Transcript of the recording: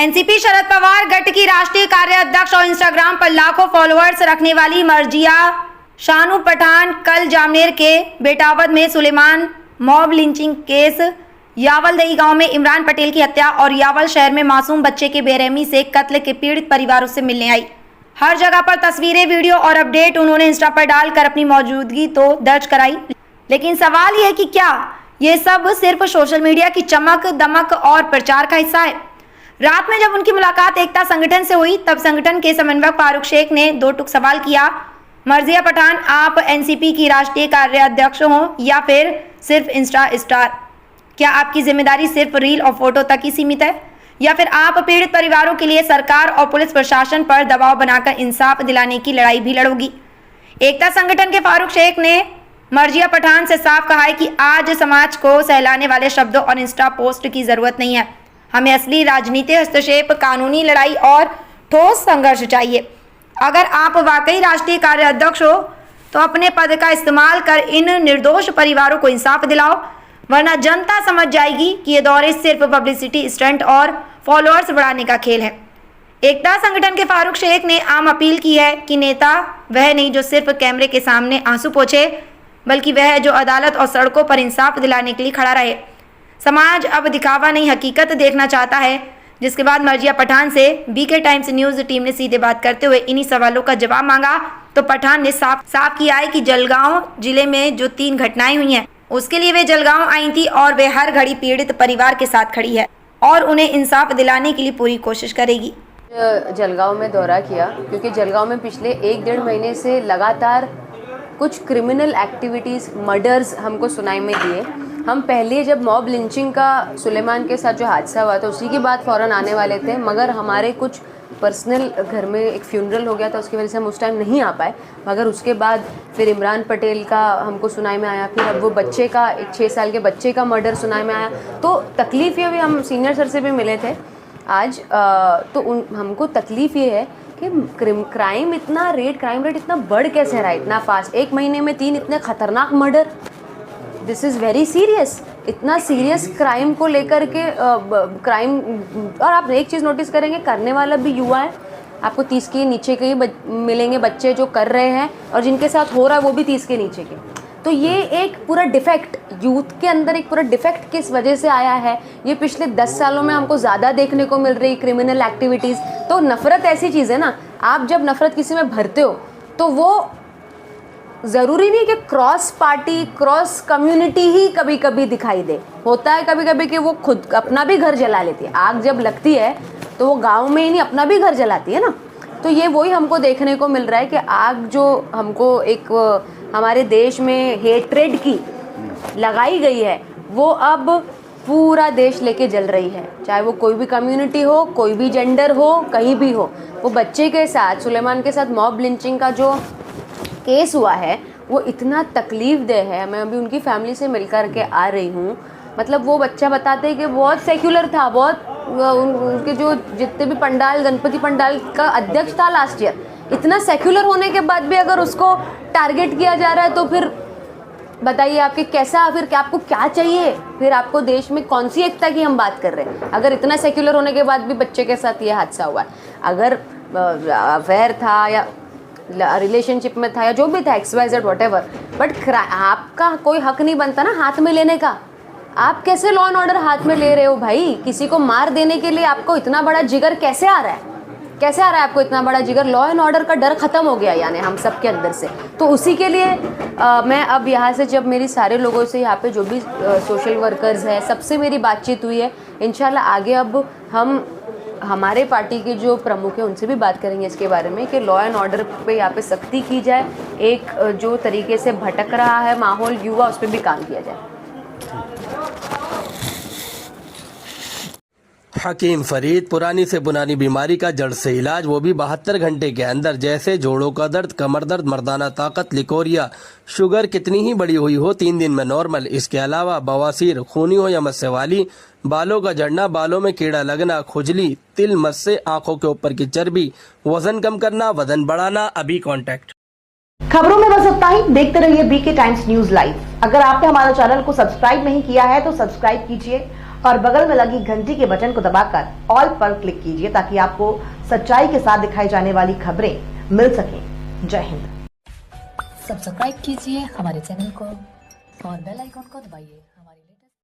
NCP Sharad Pawar गट की राष्ट्रीय कार्याध्यक्ष और इंस्टाग्राम पर लाखों फॉलोअर्स रखने वाली मर्जिया शानू पठान कल जामनेर के बेटावद में सुलेमान मॉब लिंचिंग केस, यावलदही गांव में इमरान पटेल की हत्या और यावल शहर में मासूम बच्चे के बेरहमी से कत्ल के पीड़ित परिवारों से मिलने आई। हर जगह पर तस्वीरें, वीडियो और अपडेट उन्होंने इंस्टा पर डालकर अपनी मौजूदगी तो दर्ज कराई। लेकिन सवाल यह कि क्या ये सब सिर्फ सोशल मीडिया की चमक दमक और प्रचार का हिस्सा है? रात में जब उनकी मुलाकात एकता संगठन से हुई तब संगठन के समन्वयक फारूक शेख ने दो टूक सवाल किया। मर्जिया पठान, आप एनसीपी की राष्ट्रीय कार्याध्यक्ष हो या फिर सिर्फ इंस्टा स्टार? क्या आपकी जिम्मेदारी सिर्फ रील और फोटो तक ही सीमित है या फिर आप पीड़ित परिवारों के लिए सरकार और पुलिस प्रशासन पर दबाव बनाकर इंसाफ दिलाने की लड़ाई भी लड़ोगी? एकता संगठन के फारूक शेख ने मर्जिया पठान से साफ कहा है कि आज समाज को सहलाने वाले शब्दों और इंस्टा पोस्ट की जरूरत नहीं है। हमें असली राजनीतिक हस्तक्षेप, कानूनी लड़ाई और ठोस संघर्ष चाहिए। अगर आप वाकई राष्ट्रीय कार्याध्यक्ष हो तो अपने पद का इस्तेमाल कर इन निर्दोष परिवारों को इंसाफ दिलाओ, वरना जनता समझ जाएगी कि ये दौरे सिर्फ पब्लिसिटी स्टंट और फॉलोअर्स बढ़ाने का खेल है। एकता संगठन के फारूक शेख ने आम अपील की है कि नेता वह नहीं जो सिर्फ कैमरे के सामने आंसू पोंछे, बल्कि वह है जो अदालत और सड़कों पर इंसाफ दिलाने के लिए खड़ा रहे। समाज अब दिखावा नहीं, हकीकत देखना चाहता है। जिसके बाद मर्जिया पठान से बीके टाइम्स न्यूज़ टीम ने सीधे बात करते हुए इन्हीं सवालों का जवाब मांगा तो पठान ने साफ किया है कि जलगांव जिले में जो 3 घटनाएं हुई हैं उसके लिए वे जलगांव आई थी और वे हर घड़ी पीड़ित परिवार के साथ खड़ी है और उन्हें इंसाफ दिलाने के लिए पूरी कोशिश करेगी। जलगांव में दौरा किया क्योंकि जलगांव में पिछले 1-1.5 महीने से लगातार कुछ क्रिमिनल एक्टिविटीज़, मर्डर्स हमको सुनाई में दिए। हम पहले जब मॉब लिंचिंग का सुलेमान के साथ जो हादसा हुआ था उसी की बात फ़ौरन आने वाले थे, मगर हमारे कुछ पर्सनल घर में एक फ्यूनरल हो गया था, उसकी वजह से हम उस टाइम नहीं आ पाए। मगर उसके बाद फिर इमरान पटेल का हमको सुनाई में आया, फिर अब वो बच्चे का, एक 6 साल के बच्चे का मर्डर सुनाई में आया। तो तकलीफ़ ये भी, हम सीनियर सर से भी मिले थे आज, तो हमको तकलीफ़ ये है कि क्राइम रेट इतना बढ़ कैसे रहा है इतना फास्ट। 1 महीने में 3 इतने ख़तरनाक murder, this is very serious. इतना सीरियस क्राइम को लेकर के क्राइम, और आप एक चीज़ नोटिस करेंगे, करने वाला भी युवा है। आपको 30 के नीचे के ही मिलेंगे बच्चे जो कर रहे हैं, और जिनके साथ हो रहा है वो भी 30 के नीचे के। तो ये एक पूरा डिफेक्ट यूथ के अंदर, एक पूरा डिफेक्ट किस वजह से आया है, ये पिछले 10 सालों में हमको ज़्यादा देखने को मिल रही क्रिमिनल एक्टिविटीज़। तो नफ़रत ऐसी चीज़ है ना, आप जब नफ़रत किसी में भरते हो तो वो ज़रूरी नहीं कि क्रॉस पार्टी, क्रॉस कम्युनिटी ही कभी कभी दिखाई दे। होता है कभी कभी कि वो खुद अपना भी घर जला लेती है। आग जब लगती है तो वो गांव में ही नहीं, अपना भी घर जलाती है ना। तो ये वही हमको देखने को मिल रहा है कि आग जो हमको एक हमारे देश में हेट्रेड की लगाई गई है, वो अब पूरा देश लेके जल रही है। चाहे वो कोई भी कम्युनिटी हो, कोई भी जेंडर हो, कहीं भी हो। वो बच्चे के साथ, सुलेमान के साथ मॉब लिंचिंग का जो केस हुआ है वो इतना तकलीफ़ दे है। मैं अभी उनकी फैमिली से मिलकर के आ रही हूँ। मतलब वो बच्चा बताते हैं कि बहुत सेक्युलर था, बहुत उनके जो जितने भी पंडाल, गणपति पंडाल का अध्यक्ष था लास्ट ईयर, इतना सेक्युलर होने के बाद भी अगर उसको टारगेट किया जा रहा है तो फिर बताइए आपके कैसा, फिर क्या आपको क्या चाहिए? फिर आपको देश में कौन सी एकता की हम बात कर रहे हैं अगर इतना सेक्युलर होने के बाद भी बच्चे के साथ ये हादसा हुआ है? अगर अफेयर था या रिलेशनशिप में था या जो भी था, XYZ व्हाटएवर, बट आपका कोई हक नहीं बनता ना हाथ में लेने का। आप कैसे लॉ एंड ऑर्डर हाथ में ले रहे हो भाई? किसी को मार देने के लिए आपको इतना बड़ा जिगर कैसे आ रहा है? कैसे आ रहा है आपको इतना बड़ा जिगर? लॉ एंड ऑर्डर का डर ख़त्म हो गया यानी हम सब के अंदर से। तो उसी के लिए मैं अब यहाँ से, जब मेरी सारे लोगों से यहाँ पे जो भी सोशल वर्कर्स हैं, सबसे मेरी बातचीत हुई है। इंशाल्लाह आगे अब हम हमारे पार्टी के जो प्रमुख हैं उनसे भी बात करेंगे इसके बारे में कि लॉ एंड ऑर्डर पे यहाँ पे सख्ती की जाए। एक जो तरीके से भटक रहा है माहौल युवा, उस पर भी काम किया जाए। हकीम फरीद, पुरानी से पुरानी बीमारी का जड़ से इलाज, वो भी 72 घंटे के अंदर। जैसे जोड़ों का दर्द, कमर दर्द, मर्दाना ताकत, लिकोरिया, शुगर कितनी ही बड़ी हुई हो 3 दिन में नॉर्मल। इसके अलावा बवासीर, खूनी हो या मस्से वाली, बालों का झड़ना, बालों में कीड़ा लगना, खुजली, तिल मस्से, आंखों के ऊपर की चर्बी, वजन कम करना, वजन बढ़ाना, अभी कॉन्टैक्ट। खबरों में बस इतना ही। देखते रहिए बीके टाइम्स न्यूज लाइव। अगर आपने हमारे चैनल को सब्सक्राइब नहीं किया है तो सब्सक्राइब कीजिए और बगल में लगी घंटी के बटन को दबाकर ऑल पर क्लिक कीजिए ताकि आपको सच्चाई के साथ दिखाई जाने वाली खबरें मिल सकें। जय हिंद। सब्सक्राइब कीजिए हमारे चैनल को और बेल आइकॉन को दबाइए हमारे लिए।